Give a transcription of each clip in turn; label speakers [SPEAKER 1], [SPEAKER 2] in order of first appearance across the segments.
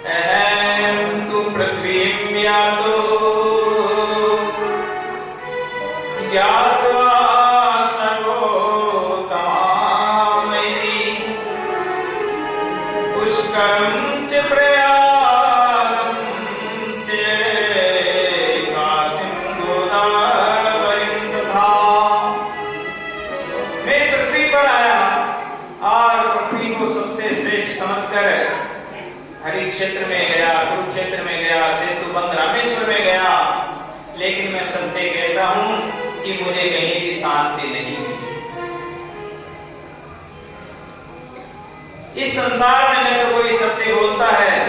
[SPEAKER 1] अहं तु पृथ्वीं यातो ज्ञात्वा सर्वोत्तमामिति पुष्करं च प्रयागं च काशीं गोदावरीं तथा। मैं पृथ्वी पर आया और पृथ्वी को सबसे श्रेष्ठ समझकर हरि क्षेत्र में गया, कुरुक्षेत्र में गया, सेतु बंद रामेश्वर में गया, लेकिन मैं सत्य कहता हूं कि मुझे कहीं भी शांति नहीं मिली। इस संसार में न तो कोई सत्य बोलता है,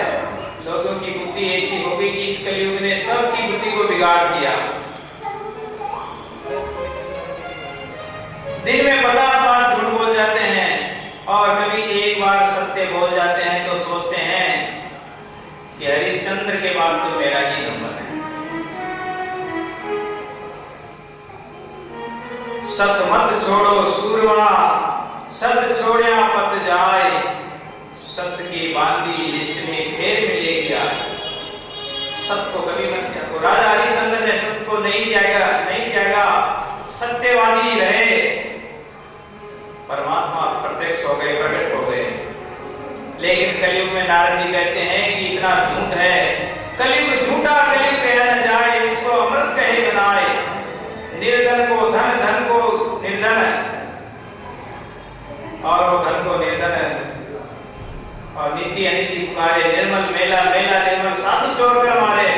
[SPEAKER 1] लोगों की बुद्धि ऐसी हो गई कि इस कलयुग ने सबकी बुद्धि को बिगाड़ दिया। दिन में 50 बार झूठ बोल जाते हैं और कभी एक बार सत्य बोल जाते हैं तो सोचते हैं कि हरिश्चंद्र के बाद तो मेरा ही नंबर है। सत मत छोड़ो सूरवा, सत छोड़िया पत जाए, सत्य की बांधी इसमें फेर मिलेगी आज। सत्य को कभी मत त्यागो। राजा हरिश्चंद्र ने सत्य को नहीं त्यागा, सत्यवादी रहे। परमात्मा प्रत्यक्ष हो गए, प्रकट हो गए। लेकिन कलयुग में नारद जी कहते हैं कि इतना झूठ है, कलयुग झूठा, कलयुग कह न जाए, इसको अमृत कहे बनाए। निर्धन को धन, धन को निर्धन, और वो धन को निर्धन, और नित्य अनित्य पुकारे। निर्मल मेला, मेला निर्मल, साधु चोर कर मारे।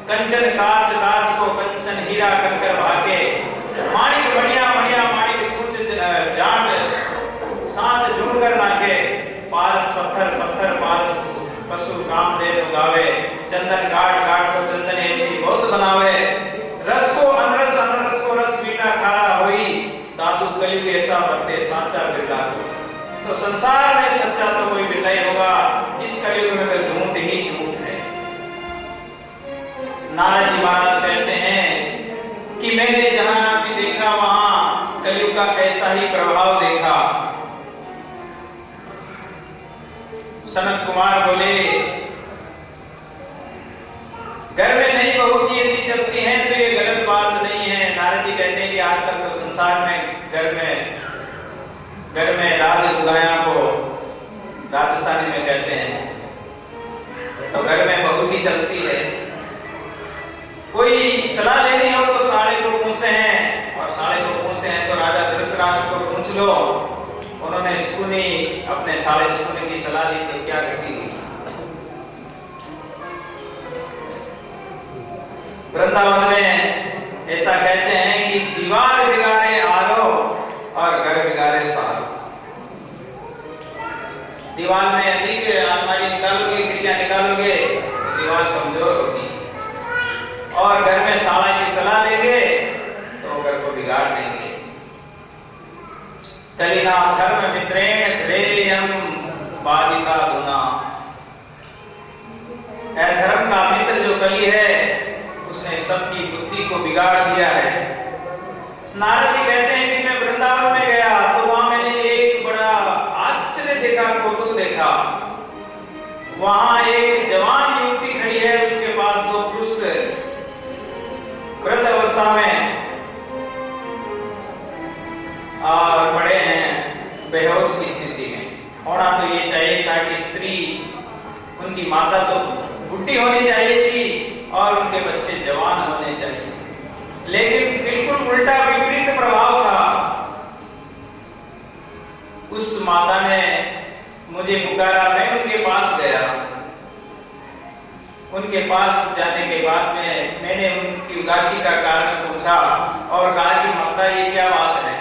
[SPEAKER 1] कंचन कांच, कांच को कंचन हीरा कर भागे। माणिक बढ़िया, बढ़िया माणिक सूच जाट, सांच ढूंढ कर नाके। पारस पत्थर, पत्थर पारस, पशु काम दे गावे। चंदन काट, काट को चंदन ऐसी बहुत बनावे। रस को अनरस, अनरस को रस मीठा खारा होई। दादू कलयुग ऐसा बरते सांचा बिरला हो। तो संसार में सच्चा तो कोई बिरला ही होगा, इस कलयुग में तो झूठ ही झूठ है। नारद जी महाराज कहते हैं कि मैंने जहां भी देखा वहां कलयुग का ऐसा ही प्रभाव देखा। सनत कुमार बोले, घर में नई बहू की यदि चलती हैं तो ये गलत बात नहीं है। नारद जी कहते हैं कि आजकल तो संसार में घर में राज लुगाया को राजस्थानी में कहते हैं, तो घर में बहू की चलती है। कोई सलाह लेनी हो तो साले को पूछते हैं, और साले को पूछते हैं तो राजा धृतराष्ट्र को पूछ लो। उन्होंने शकुनी, अपने साले शकुनी की सलाह दी तो क्या गति हुई। वृंदावन में ऐसा कहते हैं कि दीवार बिगाड़े आरो और घर बिगाड़े सारो। दीवार में अधिक अलमारी निकालोगे, खिड़कियां निकालोगे तो दीवार कमजोर होगी, और घर में साला की सलाह देंगे तो घर को बिगाड़ देंगे। कलिना धर्म मित्रेण ध्रेयं बालिका गुना। धर्म का मित्र जो कली है उसने सबकी बुद्धि को बिगाड़ दिया है। नारद जी कहते हैं कि मैं वृंदावन में गया तो वहां मैंने एक बड़ा आश्चर्य देखा, कौतुक देखा। वहां एक जवान युवती खड़ी है, उसके पास 2 पुरुष वृद्ध अवस्था में और बड़े हैं बेहोश की स्थिति में। होना तो ये चाहिए था कि स्त्री, उनकी माता तो बुढ़ी होनी चाहिए थी और उनके बच्चे जवान होने चाहिए, लेकिन बिल्कुल उल्टा विपरीत प्रभाव था। उस माता ने मुझे पुकारा, मैं उनके पास गया। उनके पास जाने के बाद मैंने उनकी उदासी का कारण पूछा और कहा कि माता ये क्या बात है,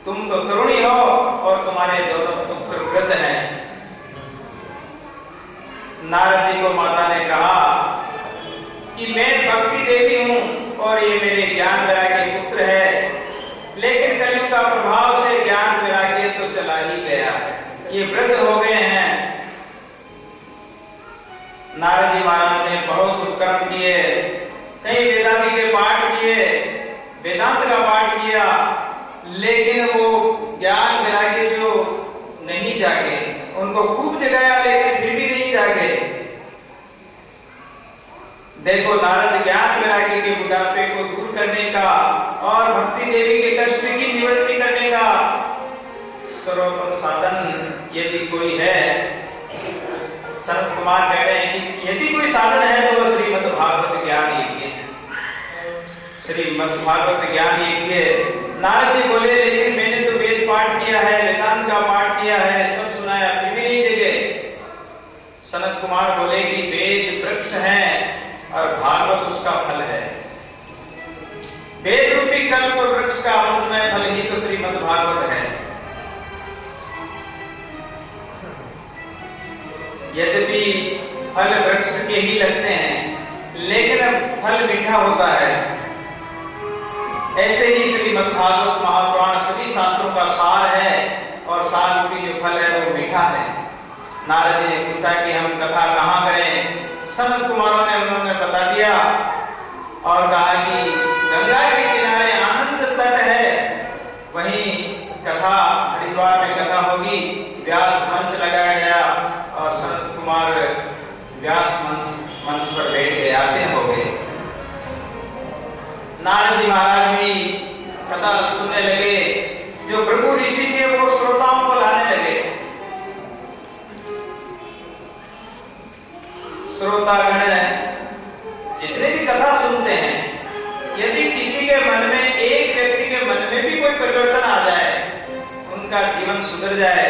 [SPEAKER 1] तुम तो तरुणी हो और तुम्हारे दोनों पुत्र वृद्ध हैं। नारद जी को माता ने कहा कि मैं भक्ति देवी हूं और ये मेरे ज्ञान वैराग्य पुत्र है, लेकिन कलयुग का प्रभाव से ज्ञान वैराग्य तो चला ही गया, ये वृद्ध हो गए हैं। नारद जी महाराज ने बहुत उपक्रम किए, कई वेदांति के पाठ किए, वेदांत का पाठ किया, लेकिन वो ज्ञान वैराग्य जो नहीं जागे, उनको खूब जगाया लेकिन फिर भी नहीं जागे। देखो नारद ज्ञान वैराग्य के बुढ़ापे को दूर करने का और भक्ति देवी के कष्ट की निवृत्ति करने का सर्वोत्तम साधन यदि कोई है, सनत कुमार कह रहे हैं कि यदि कोई साधन है तो वह श्रीमद् भागवत ज्ञान यज्ञ है। श्रीमद् भागवत ज्ञान यज्ञ। नारद जी बोले लेकिन मैंने तो वेद पाठ किया है, वेदांत का पाठ किया है, सब सुनाया, फिर भी नहीं जगे। सनत कुमार बोले कि वेद वृक्ष है और भागवत उसका फल है। वेद रूपी कल्प और वृक्ष का अमृतमय फल ही तो श्रीमद् भागवत है। यद्यपि फल वृक्ष के ही लगते हैं लेकिन फल मीठा होता है। ऐसे ही श्रीमद् भागवत महापुराण सभी शास्त्रों का सार है और सार रूपी जो फल है वो मीठा है। नारद जी ने पूछा कि हम कथा कहाँ करें? सनत कुमारों ने उन्होंने बता दिया और कहा कि गंगा के किनारे आनंद तट है, वहीं कथा हरिद्वार में कथा होगी। व्यास मंच लगाया गया और सनत कुमार व्यास मंच पर बैठ गए, आसीन हो गए। नारद जी महाराज भी कथा सुनने लगे। जो भृगु ऋषि थे वो श्रोताओं को लाने लगे। श्रोतागण जितने भी कथा सुनते हैं, यदि किसी के मन में, एक व्यक्ति के मन में भी कोई परिवर्तन आ जाए, उनका जीवन सुधर जाए,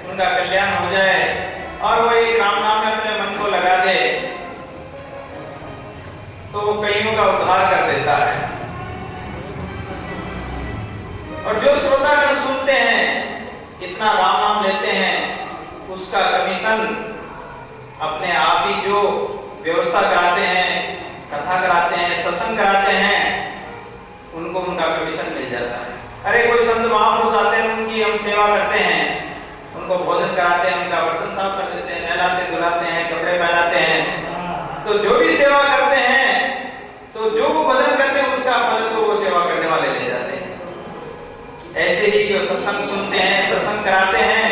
[SPEAKER 1] उनका कल्याण हो जाए और वो एक राम नाम में अपने मन को लगा दे तो वो कईयों का उद्धार कर देता है। और जो श्रोतागण सुनते हैं, इतना राम नाम लेते हैं, उसका कमीशन अपने आप ही जो व्यवस्था कराते हैं, कथा कराते हैं, सत्संग कराते हैं, उनको उनका कमीशन मिल जाता है। अरे कोई संत महापुरुष आते हैं, उनकी हम सेवा करते हैं, उनको भोजन कराते हैं, उनका बर्तन साफ कर देते हैं, नहलाते धुलाते हैं, कपड़े पहनाते हैं। तो जो भी सेवा करते हैं, तो जो वो भजन करते हैं उसका फल तो वो सेवा करने वाले ले जाते हैं। ऐसे ही जो सत्संग सुनते हैं, सत्संग कराते हैं,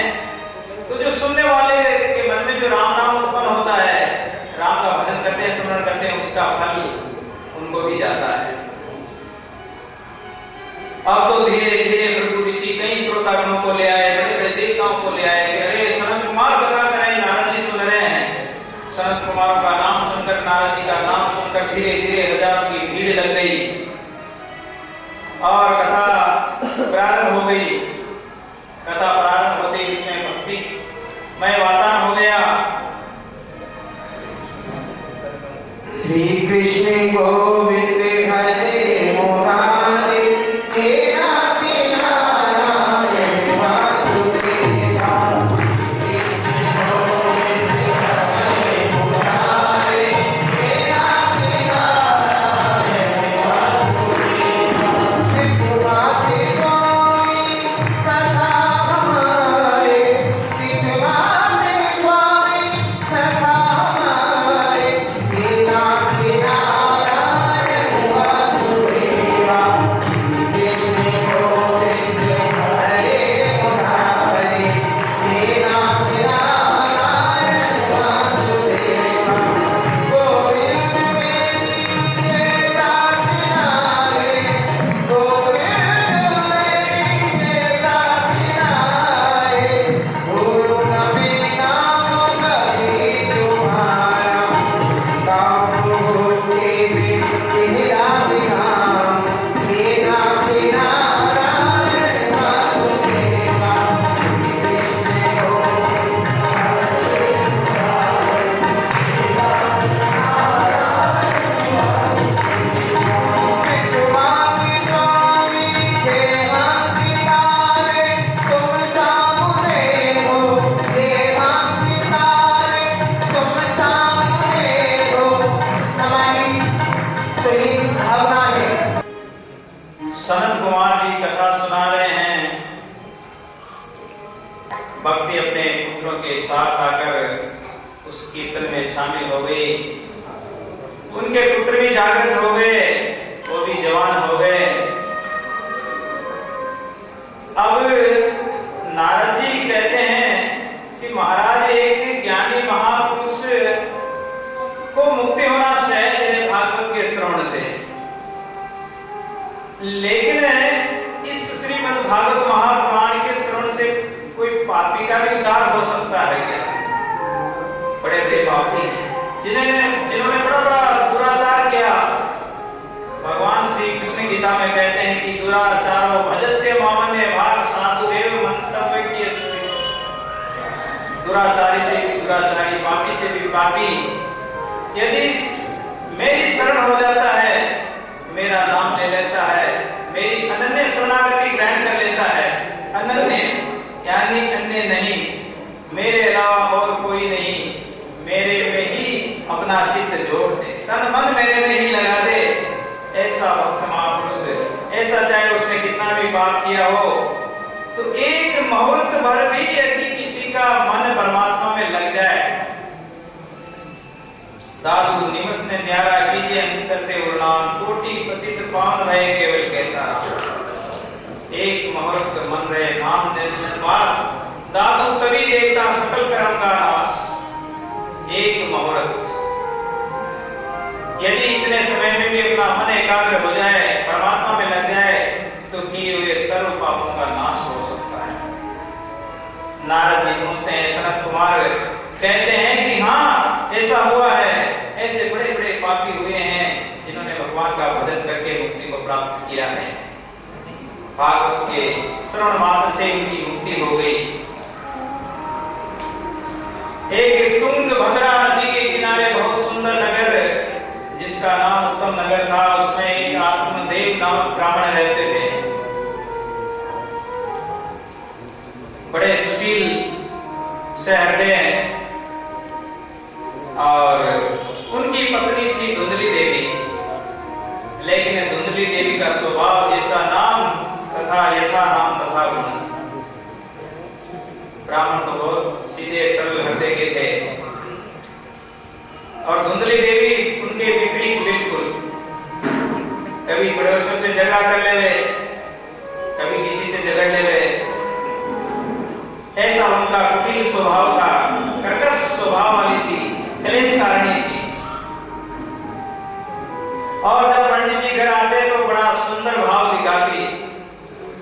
[SPEAKER 1] तो जो सुनने वाले के मन में जो राम नाम उत्पन्न होता है, राम का भजन करते हैं, स्मरण करते हैं, उसका फल उनको भी जाता है। अब तो धीरे धीरे भृगु ऋषि कई श्रोतागणों को ले आए, बड़े बड़े देवताओं को ले आए कि अरे सनत कुमार कथा करें, नारद जी सुन रहे हैं। सनत कुमार का नाम सुनकर, नारद जी का नाम सुनकर धीरे धीरे हजारों की भीड़ लग गई और कथा प्रारंभ हो गई। कथा प्रारंभ होते ही उसमें भक्ति मैं वातावरण हो गया।
[SPEAKER 2] श्री कृष्ण गोविंद हरे मुरारी, तेरा तेरा नारायण वासुदेवा। कृष्ण गोविंद हरे मुरारी, तेरा तेरा नारायण वासुदेवा। विठुराते स्वामी सखा हमारे, विठुराते स्वामी सखा हमारे, तेरा तेरा नारायण वासुदेवा। कृष्ण गोविंद हरे मुरारी, तेरा तेरा नारायण वासुदेवा। गोविंद मेरी प्रार्थना है, गोविंद मेरी प्रार्थना है, गुरु नबी नाम कभी तुम्हारा, काबू के तेरा नाम, तेरा तेरा नारायण वासुदेवा। कृष्ण विठुराते स्वामी देहांती तारे, तुम सामने हो, देहांती तारे, तुम सामने हो। हमारी कहीं भावना है।
[SPEAKER 1] सनत कुमार जी कथा सुना रहे हैं। भक्ति अपने पुत्रों के साथ आकर उस कीर्तन में शामिल हो गई। उनके पुत्र भी जागृत हो गए, वो भी जवान हो गए। अब नारद जी कहते हैं कि महाराज एक ज्ञानी महापुरुष को मुक्ति होना सहज है, लेकिन इस श्रीमद् भागवत महापुराण के श्रवण से कोई पापी का भी उद्धार हो सकता है क्या? बड़े बड़े पापी जिन्होंने बड़ा बड़ा दुराचार किया। भगवान श्री कृष्ण गीता में कहते हैं कि दुराचारो भजते मामन्य भाग साधुरेव मंतव्य। दुराचारी से भी दुराचारी, पापी से भी पापी यदि मेरी शरण हो जाता है, मेरा नाम ले लेता है, मेरी अनन्य शरणागति ग्रहण कर लेता है, अनन्य यानी अन्य नहीं, मेरे अलावा और कोई नहीं, मेरे में ही अपना चित्त जोड़ दे, तन मन मेरे में ही लगा दे, ऐसा भक्त महापुरुष, ऐसा चाहे उसने कितना भी पाप किया हो, तो एक मुहूर्त भर भी यदि किसी का मन परमात्मा में लग जाए, दादू निमस ने न्यारा कीजिए अंतरते उर्नाम, कोटि पतित पावन रहे केवल कहता रहा। एक मुहूर्त मन रहे नाम निर्जन वास, दादू तभी देखता सकल कर्म का नाश। एक मुहूर्त यदि इतने समय में भी अपना मन एकाग्र हो जाए, परमात्मा में लग जाए, तो किए हुए सर्व पापों का नाश हो सकता है। नारद जी पूछते हैं, सनत कुमार कहते हैं कि हाँ ऐसा हुआ है, ऐसे बड़े बड़े पापी हुए हैं जिन्होंने भगवान का भजन करके मुक्ति को प्राप्त किया है। भागवत के श्रवण मात्र से उनकी मुक्ति हो गई। एक तुंगभद्रा नदी के किनारे बहुत सुंदर नगर जिसका नाम उत्तम नगर था, उसमें एक आत्मदेव नामक ब्राह्मण रहते थे। बड़े सुशील सहृदय और उनकी पत्नी थी धुंधली देवी। लेकिन धुंधली देवी का स्वभाव जैसा नाम तथा यथा नाम तथा गुण। ब्राह्मण तो बहुत सीधे सरल हृदय के थे और धुंधली देवी उनके विपरीत बिल्कुल। कभी पड़ोसियों से झगड़ा कर लेवे, कभी किसी से झगड़ लेवे, ऐसा उनका कुटिल स्वभाव था, कर्कश स्वभाव वाली थी, क्लेशकारिणी थी। और जब पंडित जी घर आते तो बड़ा सुंदर भाव दिखाती,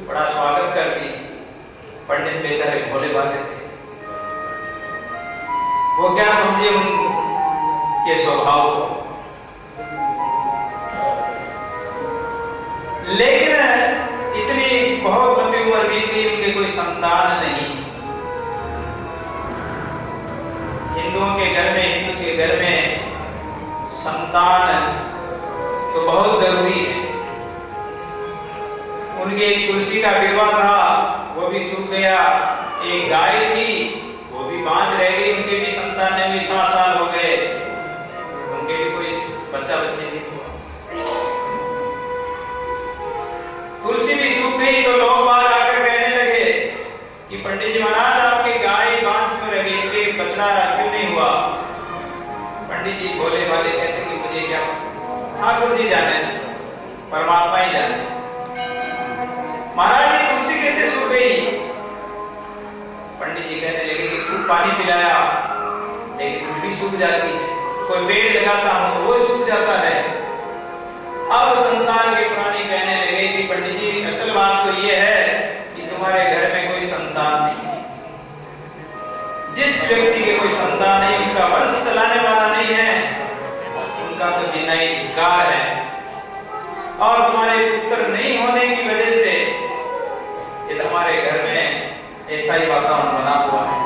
[SPEAKER 1] बड़ा स्वागत करती। पंडित बेचारे भोले भाले थे, वो क्या समझे उनके स्वभाव को। लेकिन इतनी बहुत लंबी उम्र बीती, उनके कोई संतान नहीं। हिंदुओं के घर में, हिंदू के घर में संतान तो बहुत जरूरी है। उनके एक तुलसी का बिरवा था, वो भी सूख गया। एक गाय थी, वो भी बांझ रह गई, उनके भी संतान ने भी 7 साल हो गए, उनके भी कोई बच्चा बच्चे नहीं हुआ। तुलसी भी सूख गई तो लोग बाहर आकर कहने लगे कि पंडित जी महाराज आपकी गाय बांझ क्यों रह गई, उनके बछड़ा क्यों नहीं हुआ। पंडित जी भोले भाले कहते कि मुझे क्या, ठाकुर जी जाने, परमात्मा ही जाने। महाराज ये तुलसी कैसे सूख गई। पंडित जी कहने लगे कि खूब पानी पिलाया लेकिन फिर भी सूख जाती है, कोई पेड़ लगाता हूं वो सूख जाता है। अब संसार के प्राणी कहने लगे कि पंडित जी असल बात तो ये है कि तुम्हारे घर में कोई संतान नहीं है। जिस व्यक्ति के कोई संतान नहीं, उसका वंश चलाने वाला नहीं है, उनका तो जीना ही धिक्कार है। और तुम्हारे पुत्र नहीं होने की वजह से ये तुम्हारे घर में ऐसा ही वातावरण बना हुआ है।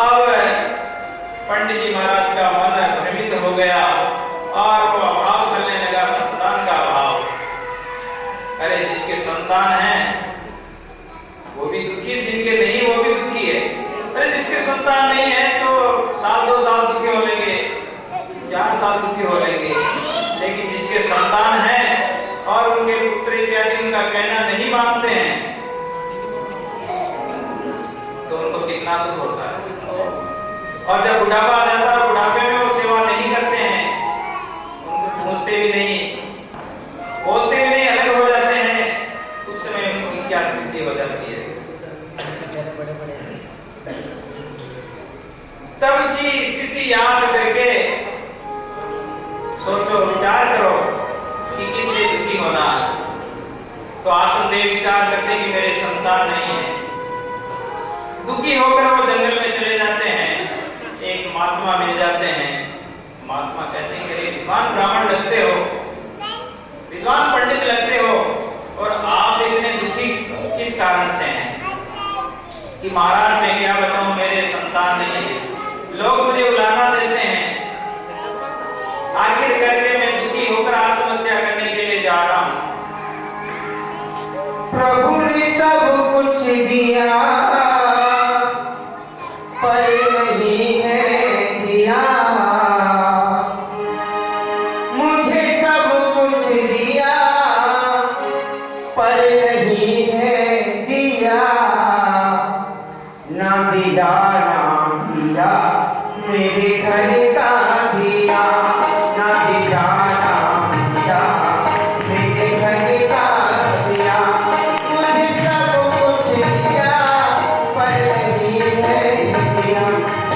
[SPEAKER 1] अब पंडित जी महाराज का मन भ्रमित हो गया और वो अभाव करने लगा, संतान का अभाव। अरे जिसके संतान है वो भी दुखी है, जिनके नहीं वो भी दुखी है। अरे जिसके संतान नहीं है तो साल 2 साल दुखी हो लेंगे, 4 साल दुखी हो लेंगे, लेकिन जिसके संतान है और उनके पुत्र इत्यादि उनका कहना नहीं मानते हैं तो उनको कितना दुख होता है। और जब बुढ़ापा आ जाता है, बुढ़ापे में वो सेवा नहीं करते हैं, उनको पूछते भी नहीं, बोलते भी नहीं, अलग हो जाते हैं, उस समय उनकी क्या स्थिति हो जाती है। तब की स्थिति याद करके सोचो, विचार करो कि किस लिए दुखी होना, तो आत्मदेह विचार करते कि मेरे संतान नहीं है। दुखी होकर वो जंगल में चले जाते हैं। एक महात्मा मिल जाते हैं। महात्मा कहते हैं कि अरे विद्वान ब्राह्मण लगते हो, विद्वान पंडित लगते हो, और आप इतने दुखी किस कारण से हैं? कि महाराज मैं क्या बताऊं, मेरे संतान नहीं है, लोग मुझे उलाहना देते हैं, आखिर करके मैं दुखी होकर आत्महत्या करने के लिए जा रहा हूं।
[SPEAKER 2] प्रभु ने सब कुछ दिया पर नहीं है दिया, मुझे सब कुछ दिया पर नहीं है दिया, ना दिया ना दिया मेरे घर का दिया, ना दिया ना दिया मेरे घर का दिया, मुझे सब कुछ दिया पर नहीं है दिया,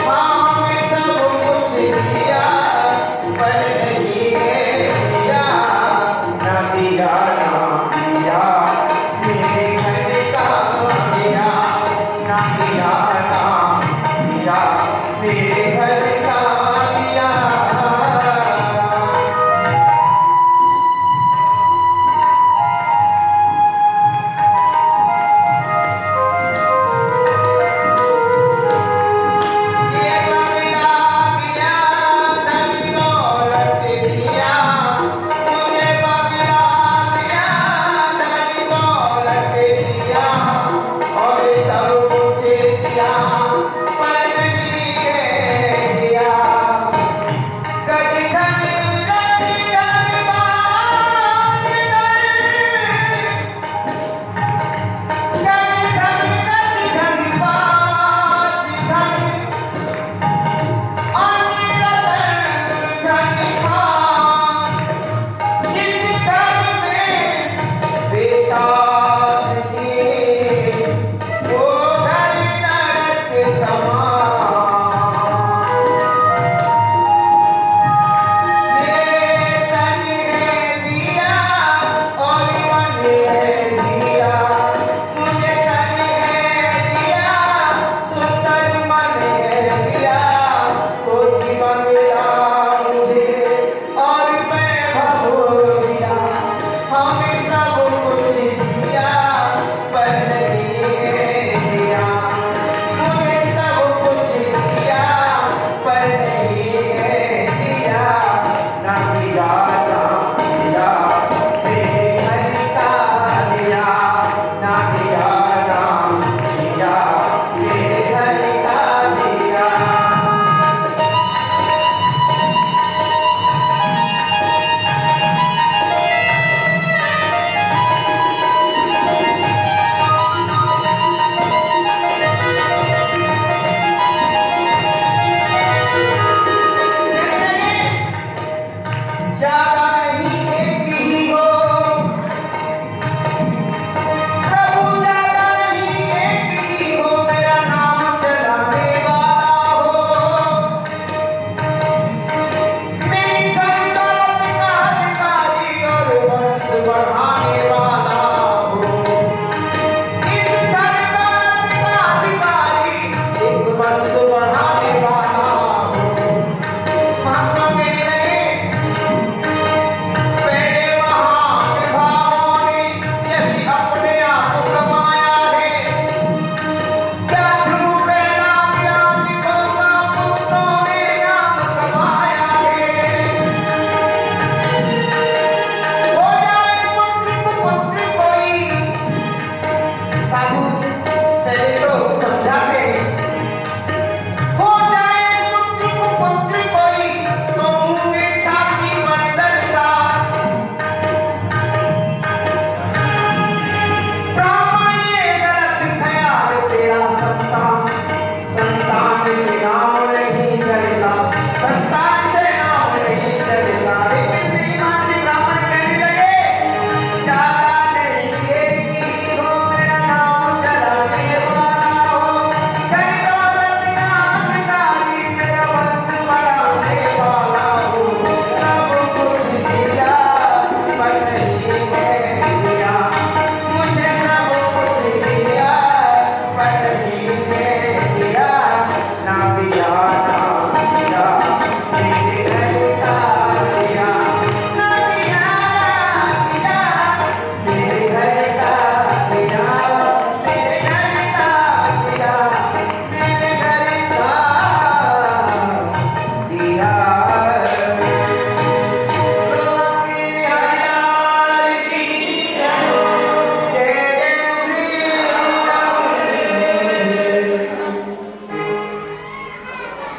[SPEAKER 2] माँ में सब कुछ दिया पर नहीं है दिया, ना दिया ना दिया मेरे घर का दिया, ना दिया ना दिया मेरे घर का दिया। ये बंगला दिया, धन दौलत दिया, मुझे बंगला दिया, धन दौलत दिया, और सब कुछ दिया पर नहीं है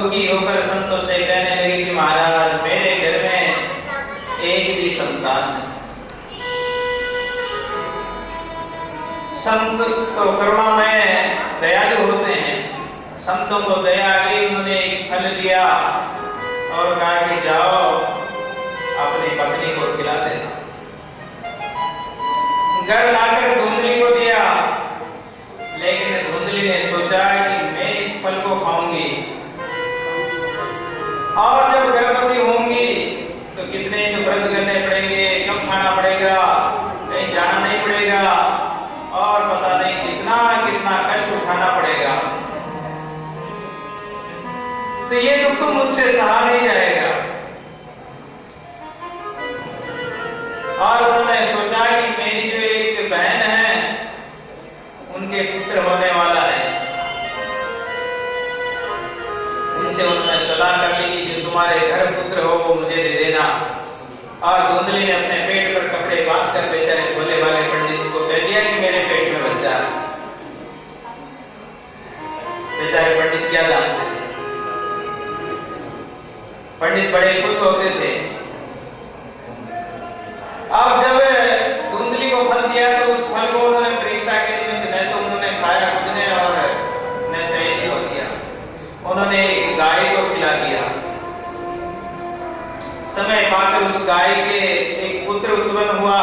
[SPEAKER 1] दुखी होकर संतों से कहने लगी कि महाराज मेरे घर में एक भी संतान नहीं। संत तो करुणामय दयालु होते हैं। संतों को दया आ गई, उन्होंने एक फल दिया और कहा कि जाओ अपनी पत्नी को खिला देना। घर लाकर धुंधली को दिया, लेकिन धुंधली ने सोचा कि मैं इस फल को खाऊंगी और जब गर्भवती होंगी तो कितने तो व्रत करने पड़ेंगे, कम खाना पड़ेगा, कहीं जाना नहीं पड़ेगा और पता नहीं कितना कितना कष्ट उठाना पड़ेगा। तो ये दुख तो मुझसे सहा नहीं जाएगा। और उन्होंने सोचा कि मेरी जो एक बहन है उनके पुत्र होने वाला है, उनसे उन्होंने सलाह कर ली कि जो तुम्हारे घर पुत्र हो वो मुझे दे देना। और धुंधली ने अपने पेट पर कपड़े बांधकर बेचारे भोले भाले पंडित को कह दिया कि मेरे पेट में बच्चा है। बेचारे पंडित क्या जानते थे, पंडित बड़े खुश होते थे। अब जब धुंधली को फल दिया तो उस फल को उन्होंने परीक्षा के निमित्त न तो उन्होंने खाया खुद ने और न सहेली को दिया, उन्होंने एक गाय को खिला दिया। समय पाकर उस गाय के एक पुत्र उत्पन्न हुआ।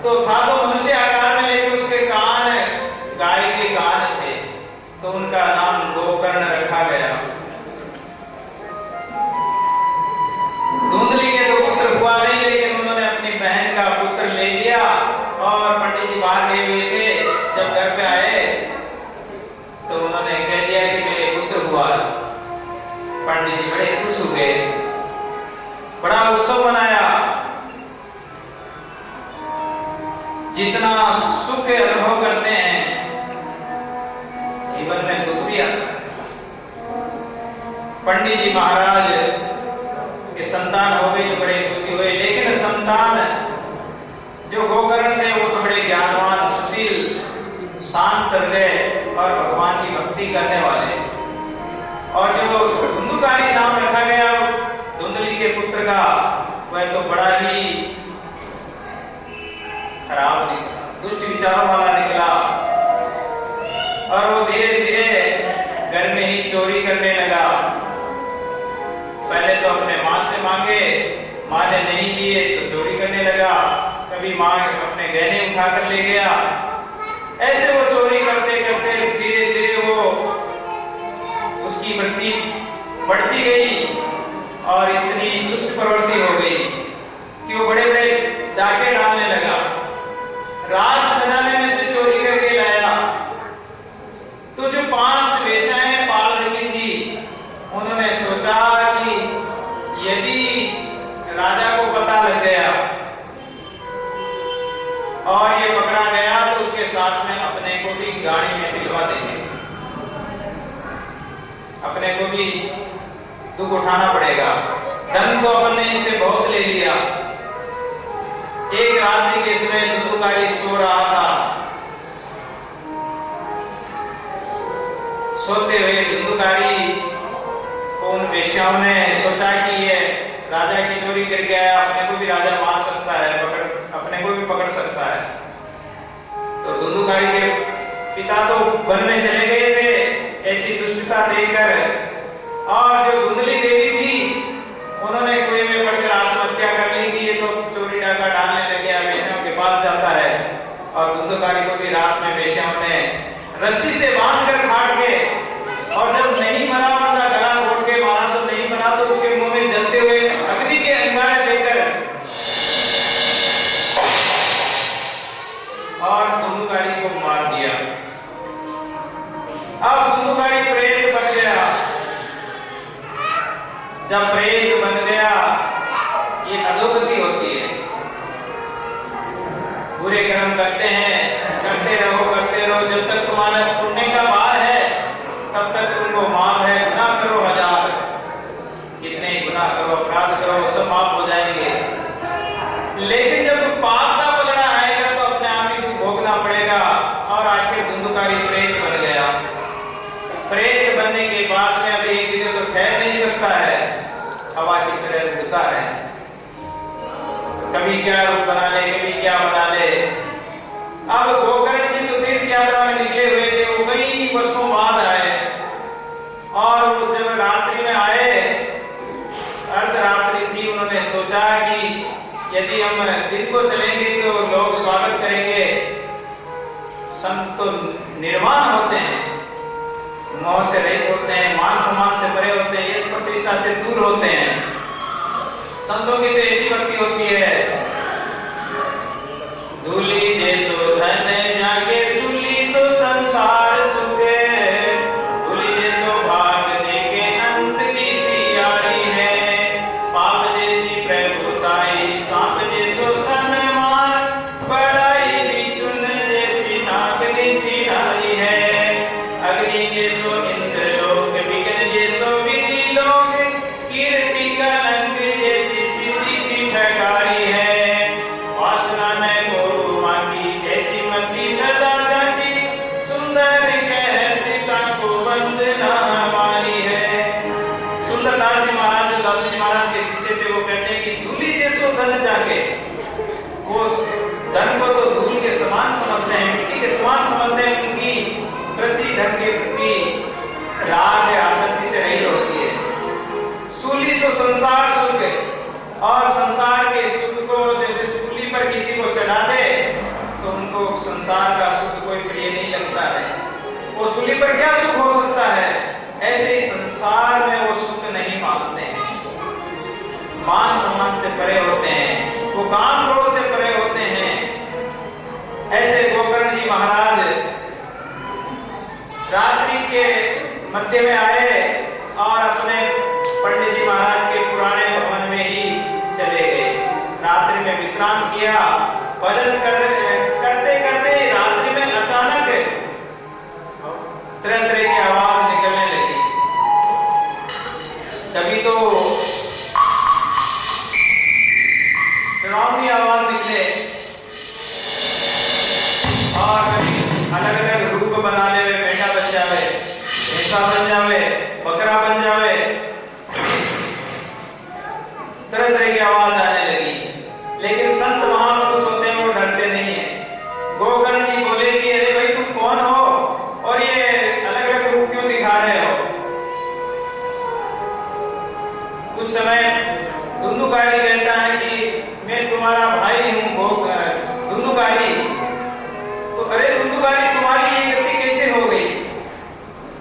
[SPEAKER 1] तो था तो मनुष्य आकार में, लेकिन उसके कान गाय के कान थे, तो उनका नाम गोकर्ण रखा गया। धुंधली के तो पुत्र हुआ नहीं, लेकिन उन्होंने अपनी बहन का पुत्र ले लिया। और पंडित जी बाहर गए हुए थे, जब घर पे आए तो उन्होंने कह दिया कि मेरे पुत्र हुआ। पंडित जी बड़े खुश हो गए, बड़ा उत्सव मनाया। जितना सुख अनुभव करते हैं जीवन में दुख भी आता है। पंडित जी महाराज के संतान हो गई तो बड़े खुशी हुए, लेकिन संतान जो गोकर्ण थे वो तो बड़े ज्ञानवान, सुशील, शांत हृदय और भगवान की भक्ति करने वाले। और जो धुंधुकारी नाम रखा गया धुंधली के पुत्र का, वह तो बड़ा ही खराब निकला, दुष्ट विचारों वाला निकला। और वो धीरे धीरे घर में ही चोरी करने लगा। पहले तो अपने माँ से मांगे, माँ ने नहीं दिए तो चोरी करने लगा। कभी माँ अपने गहने उठा कर ले गया। ऐसे वो चोरी करते करते धीरे धीरे वो उसकी वृत्ति बढ़ती गई और इतनी दुष्ट प्रवृत्ति हो गई कि वो बड़े बड़े डाके डालने लगा। राज खजाने में से चोरी करके लाया। तो जो 5 वेश्याएं पाल रखी थी, उन्होंने सोचा कि यदि राजा को पता लग गया और ये पकड़ा गया तो उसके साथ में अपने को भी गाड़ी में दिलवा देंगे, अपने को भी दुख उठाना पड़ेगा। धन तो अपन ने इसे बहुत ले लिया। एक रात्रि के समय धुंधुकारी सो रहा था। सोते हुए धुंधुकारी को उन वेश्याओं ने सोचा कि ये राजा की चोरी करके आया, अपने को भी राजा मार सकता है, अपने को भी पकड़ सकता है। तो धुंधुकारी के पिता तो वन में चले गए थे ऐसी दुष्टता देखकर। और जो धुंधली देवी थी उन्होंने कुएं में पड़कर आत्महत्या कर ली कि ये तो चोरी डाका डालने लग गया, वेश्याओं के पास जाता है। और धुंधुकारी को भी रात में वेश्याओं ने रस्सी से बांधकर काट के, और जब नहीं मरा उनका गला घोट के मारा तो नहीं मरा तो उसके मुंह में जलते हुए अग्नि के अंगारे देकर और धुंधुकारी को मार दिया। अब धुंधुकारी प्रेत बन गया जब प्रेत बन गया, ये अधोगति होती है। बुरे कर्म करते हैं, करते रहो, जब तक तुम्हारा पुण्य का भार है तब तक तुमको माफ है। गुनाह करो हजार, कितने गुनाह करो, अपराध करो, सब माफ हो जाएंगे। लेकिन जब पाप का पलड़ा आएगा तो अपने आप ही भोगना पड़ेगा। और आखिर धुंधकारी प्रेत बन गया। प्रेत बनने के बाद में अभी एक दिन तो ठहर नहीं सकता है, हवा की तरह उड़ता है। कभी क्या रूप बना ले, कभी क्या बना ले। अब गोकर्ण जी तो तीर्थ यात्रा में निकले हुए थे, वो कई वर्षों बाद आए। और वो जब रात्रि में आए, अर्धरात्रि थी, उन्होंने सोचा कि यदि हम दिन को चलेंगे तो लोग स्वागत करेंगे। संत तो निर्वाण होते हैं, मोह से रहित होते हैं, मान सम्मान से परे होते हैं, यश प्रतिष्ठा से दूर होते हैं। संतों की तो ऐसी भक्ति होती है। धूली जैसो धन जागे, सूली सो संसार सुखे। धूली जैसो भाग देके अंत की सियारी है। पाप जैसी प्रभुताई, सांप जैसो सम्मान, बड़ाई बिचुन जैसी नागनी सी नारी है। अग्नि जैसो इंद्र लोक, विघ्न जैसो विधि लोक, कीर्ति कलंक जैसी सिद्धि सी ठगारी है। वासना में गो मांगी, जैसी मति सदा जाती, सुंदर कहते ताको वंदना हमारी है। सुंदरदास जी महाराज, जो दादू जी महाराज के शिष्य थे, वो कहते हैं कि धूली जैसो धन जागे। वो धन को तो धूल के समान समझते हैं, मिट्टी के समान समझते हैं। उनकी प्रति धन के प्रति राग आसक्ति से रहित होती है। सूली सो संसार सुख, और संसार के सुख को जैसे सूली पर किसी को चढ़ा दे तो उनको संसार का सुख कोई प्रिय नहीं लगता है। वो सूली पर क्या सुख हो सकता है, ऐसे ही संसार में वो सुख नहीं मानते हैं। मान सम्मान से परे होते हैं, वो काम क्रोध से परे होते हैं। ऐसे गोकर्ण जी महाराज रात्रि के मध्य में आए और अपने पंडित जी महाराज के पुराने भवन में ही चले गए। रात्रि में विश्राम किया। भजन करते करते रात्रि में अचानक तरह तरह की आवाज निकलने लगी। तभी तो डरावनी आवाज निकले, और अलग अलग रूप बना ले, बेटा बन जावे, भैंसा बन जावे, बकरा बन जावे, तरह तरह की आवाज आने लगी। लेकिन संत महापुरुष होते हैं, वो डरते नहीं है। गोकर्ण जी बोले कि अरे भाई तुम कौन हो और ये अलग अलग रूप क्यों दिखा रहे हो। उस समय धुंधुकारी कहता है कि मैं तुम्हारा भाई हूँ धुंधुकारी। तो अरे धुंधुकारी, तुम्हारी ये गति कैसे हो गई।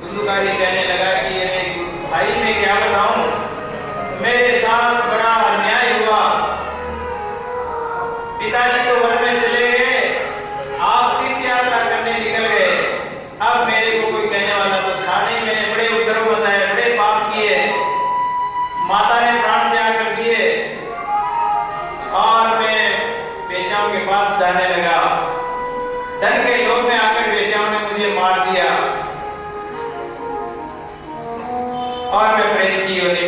[SPEAKER 1] धुंधुकारी कहने लगा कि अरे भाई मैं क्या बताऊं, मेरे साथ बड़ा अन्याय हुआ। पिताजी तो वन में चले गए, आप तीर्थ यात्रा करने निकल गए। अब मेरे को कोई कहने वाला तो था नहीं। मैंने बड़े उपद्रव मचाए, बड़े पाप किए। माता ने प्राण त्याग कर दिए और मैं वेश्याओं के पास जाने लगा। धन के लोभ में आकर वेश्याओं ने मुझे मार दिया और मैं प्रेत की योनि